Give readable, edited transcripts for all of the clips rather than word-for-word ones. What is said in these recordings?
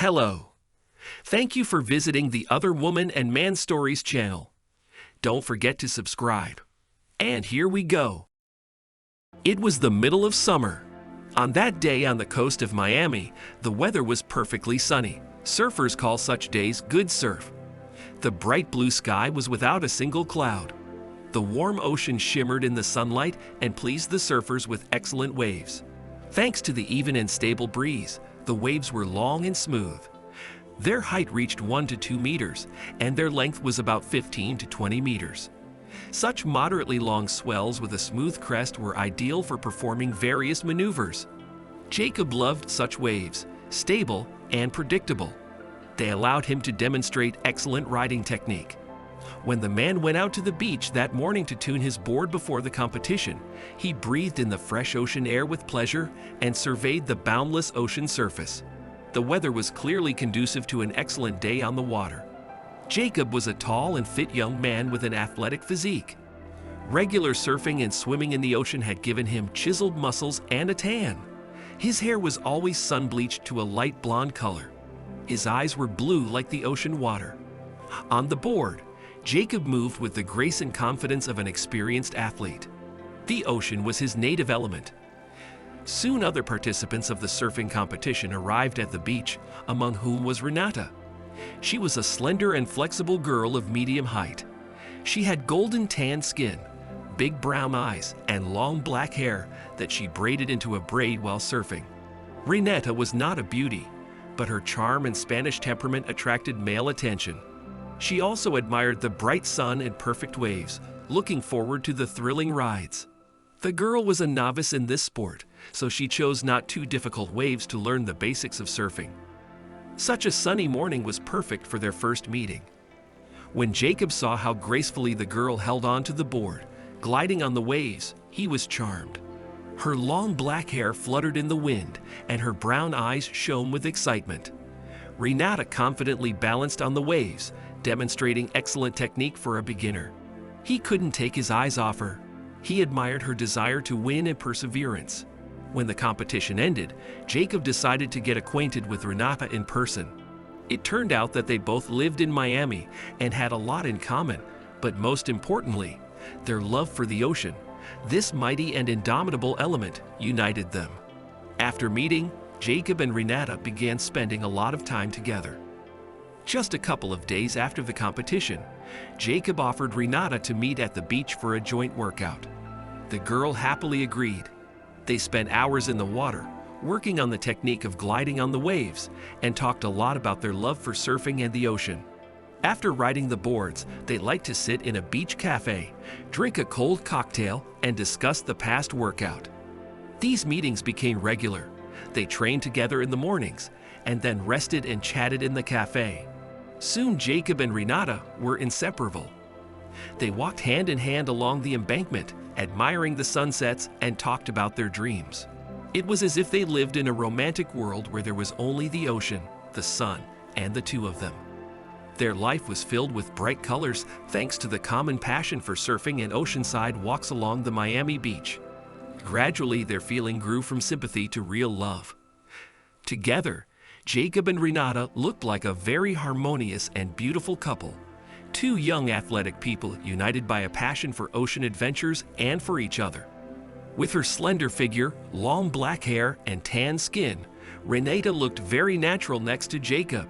Hello. Thank you for visiting the Other Woman and Man Stories channel. Don't forget to subscribe. And here we go. It was the middle of summer. On that day on the coast of Miami, the weather was perfectly sunny. Surfers call such days good surf. The bright blue sky was without a single cloud. The warm ocean shimmered in the sunlight and pleased the surfers with excellent waves. Thanks to the even and stable breeze, the waves were long and smooth. Their height reached 1 to 2 meters, and their length was about 15 to 20 meters. Such moderately long swells with a smooth crest were ideal for performing various maneuvers. Jacob loved such waves, stable and predictable. They allowed him to demonstrate excellent riding technique. When the man went out to the beach that morning to tune his board before the competition, he breathed in the fresh ocean air with pleasure and surveyed the boundless ocean surface. The weather was clearly conducive to an excellent day on the water. Jacob was a tall and fit young man with an athletic physique. Regular surfing and swimming in the ocean had given him chiseled muscles and a tan. His hair was always sun-bleached to a light blonde color. His eyes were blue like the ocean water. On the board, Jacob moved with the grace and confidence of an experienced athlete. The ocean was his native element. Soon other participants of the surfing competition arrived at the beach, among whom was Renata. She was a slender and flexible girl of medium height. She had golden tan skin, big brown eyes, and long black hair that she braided into a braid while surfing. Renata was not a beauty, but her charm and Spanish temperament attracted male attention. She also admired the bright sun and perfect waves, looking forward to the thrilling rides. The girl was a novice in this sport, so she chose not too difficult waves to learn the basics of surfing. Such a sunny morning was perfect for their first meeting. When Jacob saw how gracefully the girl held on to the board, gliding on the waves, he was charmed. Her long black hair fluttered in the wind, and her brown eyes shone with excitement. Renata confidently balanced on the waves, demonstrating excellent technique for a beginner. He couldn't take his eyes off her. He admired her desire to win and perseverance. When the competition ended, Jacob decided to get acquainted with Renata in person. It turned out that they both lived in Miami and had a lot in common, but most importantly, their love for the ocean. This mighty and indomitable element united them. After meeting, Jacob and Renata began spending a lot of time together. Just a couple of days after the competition, Jacob offered Renata to meet at the beach for a joint workout. The girl happily agreed. They spent hours in the water, working on the technique of gliding on the waves, and talked a lot about their love for surfing and the ocean. After riding the boards, they liked to sit in a beach cafe, drink a cold cocktail, and discuss the past workout. These meetings became regular. They trained together in the mornings, and then rested and chatted in the cafe. Soon Jacob and Renata were inseparable. They walked hand in hand along the embankment, admiring the sunsets, and talked about their dreams. It was as if they lived in a romantic world where there was only the ocean, the sun, and the two of them. Their life was filled with bright colors thanks to the common passion for surfing and oceanside walks along the Miami beach. Gradually, their feeling grew from sympathy to real love. Together, Jacob and Renata looked like a very harmonious and beautiful couple. Two young athletic people united by a passion for ocean adventures and for each other. With her slender figure, long black hair, and tan skin, Renata looked very natural next to Jacob.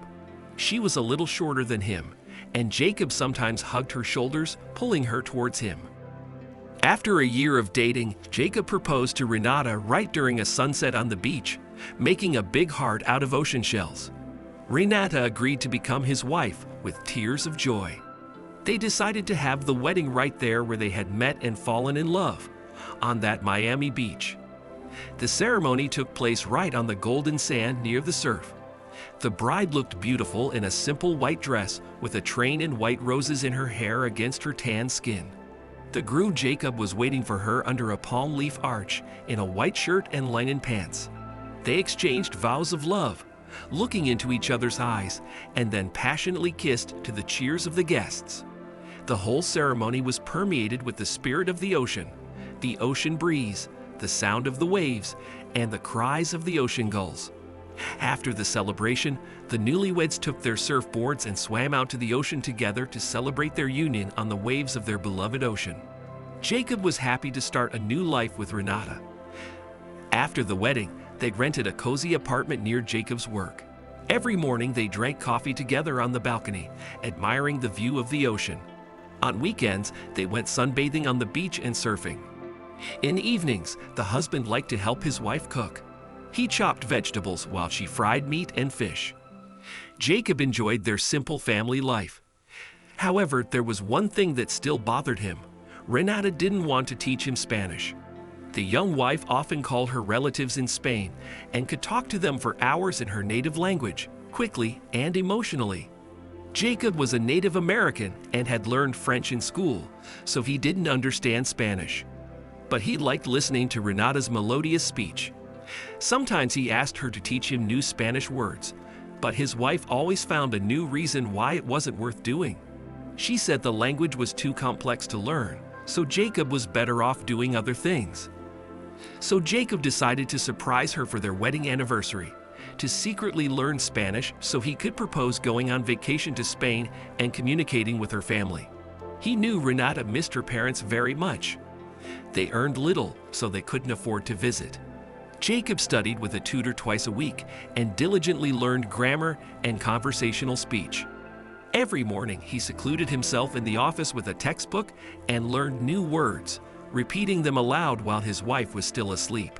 She was a little shorter than him, and Jacob sometimes hugged her shoulders, pulling her towards him. After a year of dating, Jacob proposed to Renata right during a sunset on the beach, making a big heart out of ocean shells. Renata agreed to become his wife with tears of joy. They decided to have the wedding right there where they had met and fallen in love, on that Miami beach. The ceremony took place right on the golden sand near the surf. The bride looked beautiful in a simple white dress with a train and white roses in her hair against her tan skin. The groom Jacob was waiting for her under a palm leaf arch in a white shirt and linen pants. They exchanged vows of love, looking into each other's eyes, and then passionately kissed to the cheers of the guests. The whole ceremony was permeated with the spirit of the ocean breeze, the sound of the waves, and the cries of the ocean gulls. After the celebration, the newlyweds took their surfboards and swam out to the ocean together to celebrate their union on the waves of their beloved ocean. Jacob was happy to start a new life with Renata. After the wedding, they rented a cozy apartment near Jacob's work. Every morning they drank coffee together on the balcony, admiring the view of the ocean. On weekends, they went sunbathing on the beach and surfing. In evenings, the husband liked to help his wife cook. He chopped vegetables while she fried meat and fish. Jacob enjoyed their simple family life. However, there was one thing that still bothered him. Renata didn't want to teach him Spanish. The young wife often called her relatives in Spain and could talk to them for hours in her native language, quickly and emotionally. Jacob was a Native American and had learned French in school, so he didn't understand Spanish. But he liked listening to Renata's melodious speech. Sometimes he asked her to teach him new Spanish words, but his wife always found a new reason why it wasn't worth doing. She said the language was too complex to learn, so Jacob was better off doing other things. So Jacob decided to surprise her for their wedding anniversary, to secretly learn Spanish so he could propose going on vacation to Spain and communicating with her family. He knew Renata missed her parents very much. They earned little, so they couldn't afford to visit. Jacob studied with a tutor twice a week and diligently learned grammar and conversational speech. Every morning, he secluded himself in the office with a textbook and learned new words, repeating them aloud while his wife was still asleep.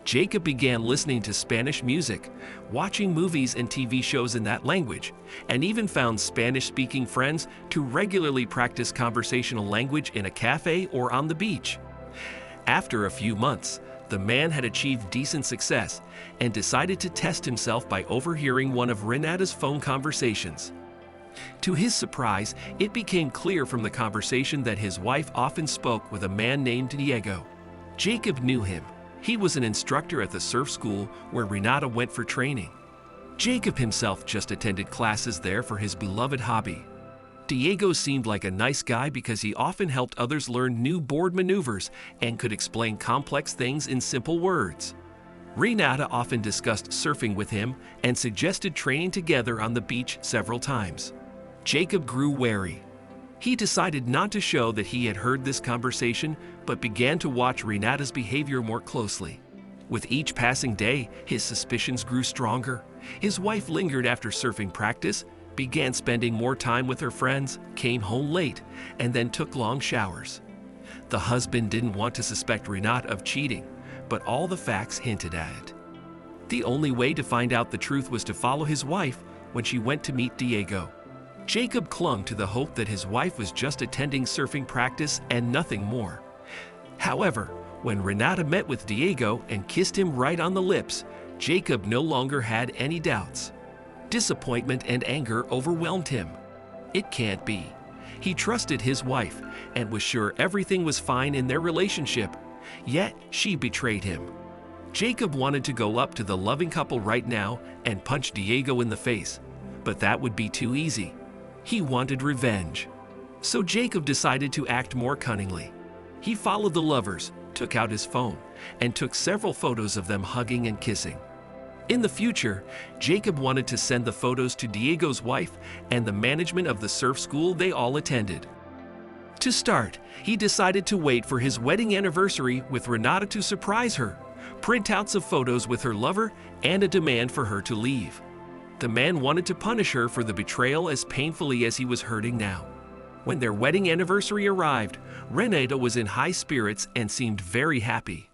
Jacob began listening to Spanish music, watching movies and TV shows in that language, and even found Spanish-speaking friends to regularly practice conversational language in a cafe or on the beach. After a few months, the man had achieved decent success and decided to test himself by overhearing one of Renata's phone conversations. To his surprise, it became clear from the conversation that his wife often spoke with a man named Diego. Jacob knew him. He was an instructor at the surf school where Renata went for training. Jacob himself just attended classes there for his beloved hobby. Diego seemed like a nice guy because he often helped others learn new board maneuvers and could explain complex things in simple words. Renata often discussed surfing with him and suggested training together on the beach several times. Jacob grew wary. He decided not to show that he had heard this conversation, but began to watch Renata's behavior more closely. With each passing day, his suspicions grew stronger. His wife lingered after surfing practice, began spending more time with her friends, came home late, and then took long showers. The husband didn't want to suspect Renata of cheating, but all the facts hinted at it. The only way to find out the truth was to follow his wife when she went to meet Diego. Jacob clung to the hope that his wife was just attending surfing practice and nothing more. However, when Renata met with Diego and kissed him right on the lips, Jacob no longer had any doubts. Disappointment and anger overwhelmed him. It can't be. He trusted his wife and was sure everything was fine in their relationship, yet she betrayed him. Jacob wanted to go up to the loving couple right now and punch Diego in the face, but that would be too easy. He wanted revenge. So Jacob decided to act more cunningly. He followed the lovers, took out his phone, and took several photos of them hugging and kissing. In the future, Jacob wanted to send the photos to Diego's wife and the management of the surf school they all attended. To start, he decided to wait for his wedding anniversary with Renata to surprise her, printouts of photos with her lover, and a demand for her to leave. The man wanted to punish her for the betrayal as painfully as he was hurting now. When their wedding anniversary arrived, Renata was in high spirits and seemed very happy.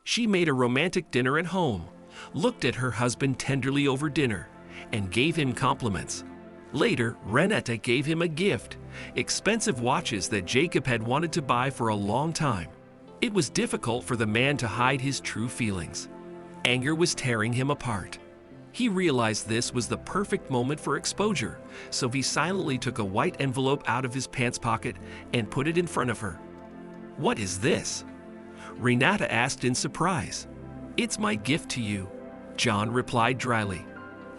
She made a romantic dinner at home, looked at her husband tenderly over dinner, and gave him compliments. Later, Renata gave him a gift, expensive watches that Jacob had wanted to buy for a long time. It was difficult for the man to hide his true feelings. Anger was tearing him apart. He realized this was the perfect moment for exposure, so he silently took a white envelope out of his pants pocket and put it in front of her. "What is this?" Renata asked in surprise. "It's my gift to you," John replied dryly.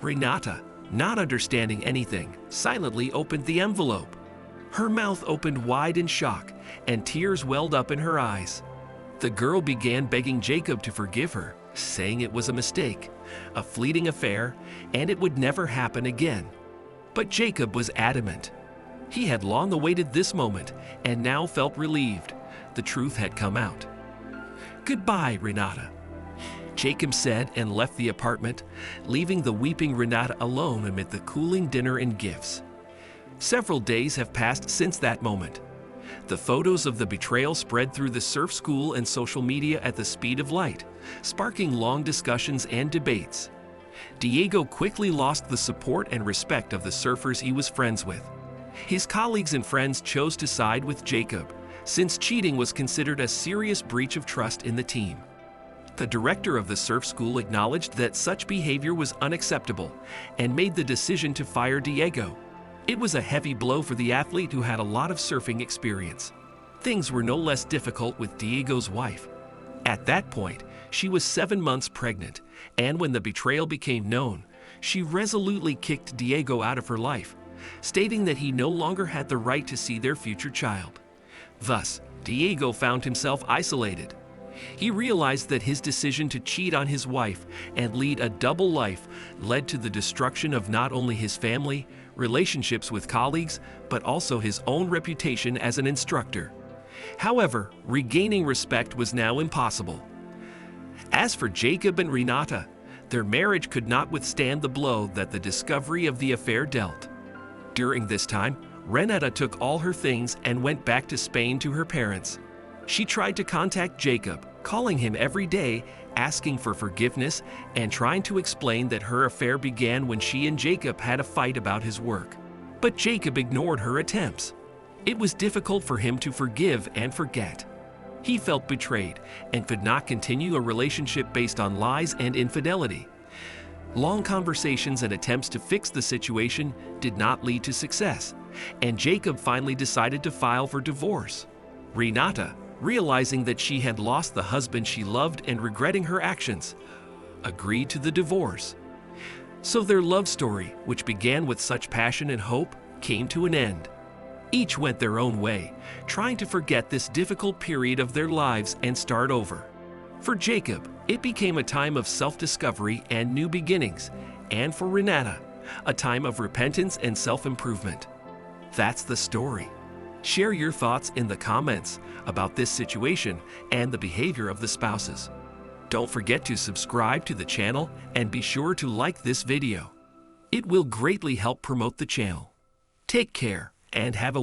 Renata, not understanding anything, silently opened the envelope. Her mouth opened wide in shock, and tears welled up in her eyes. The girl began begging Jacob to forgive her, saying it was a mistake, a fleeting affair, and it would never happen again. But Jacob was adamant. He had long awaited this moment and now felt relieved. The truth had come out. "Goodbye, Renata," Jacob said and left the apartment, leaving the weeping Renata alone amid the cooling dinner and gifts. Several days have passed since that moment. The photos of the betrayal spread through the surf school and social media at the speed of light, sparking long discussions and debates. Diego quickly lost the support and respect of the surfers he was friends with. His colleagues and friends chose to side with Jacob, since cheating was considered a serious breach of trust in the team. The director of the surf school acknowledged that such behavior was unacceptable and made the decision to fire Diego. It was a heavy blow for the athlete who had a lot of surfing experience. Things were no less difficult with Diego's wife. At that point, she was 7 months pregnant, and when the betrayal became known, she resolutely kicked Diego out of her life, stating that he no longer had the right to see their future child. Thus, Diego found himself isolated. He realized that his decision to cheat on his wife and lead a double life led to the destruction of not only his family, relationships with colleagues, but also his own reputation as an instructor. However, regaining respect was now impossible. As for Jacob and Renata, their marriage could not withstand the blow that the discovery of the affair dealt. During this time, Renata took all her things and went back to Spain to her parents. She tried to contact Jacob, calling him every day, asking for forgiveness, and trying to explain that her affair began when she and Jacob had a fight about his work. But Jacob ignored her attempts. It was difficult for him to forgive and forget. He felt betrayed and could not continue a relationship based on lies and infidelity. Long conversations and attempts to fix the situation did not lead to success, and Jacob finally decided to file for divorce. Renata, realizing that she had lost the husband she loved and regretting her actions, agreed to the divorce. So their love story, which began with such passion and hope, came to an end. Each went their own way, trying to forget this difficult period of their lives and start over. For Jacob, it became a time of self-discovery and new beginnings, and for Renata, a time of repentance and self-improvement. That's the story. Share your thoughts in the comments about this situation and the behavior of the spouses. Don't forget to subscribe to the channel and be sure to like this video. It will greatly help promote the channel. Take care and have a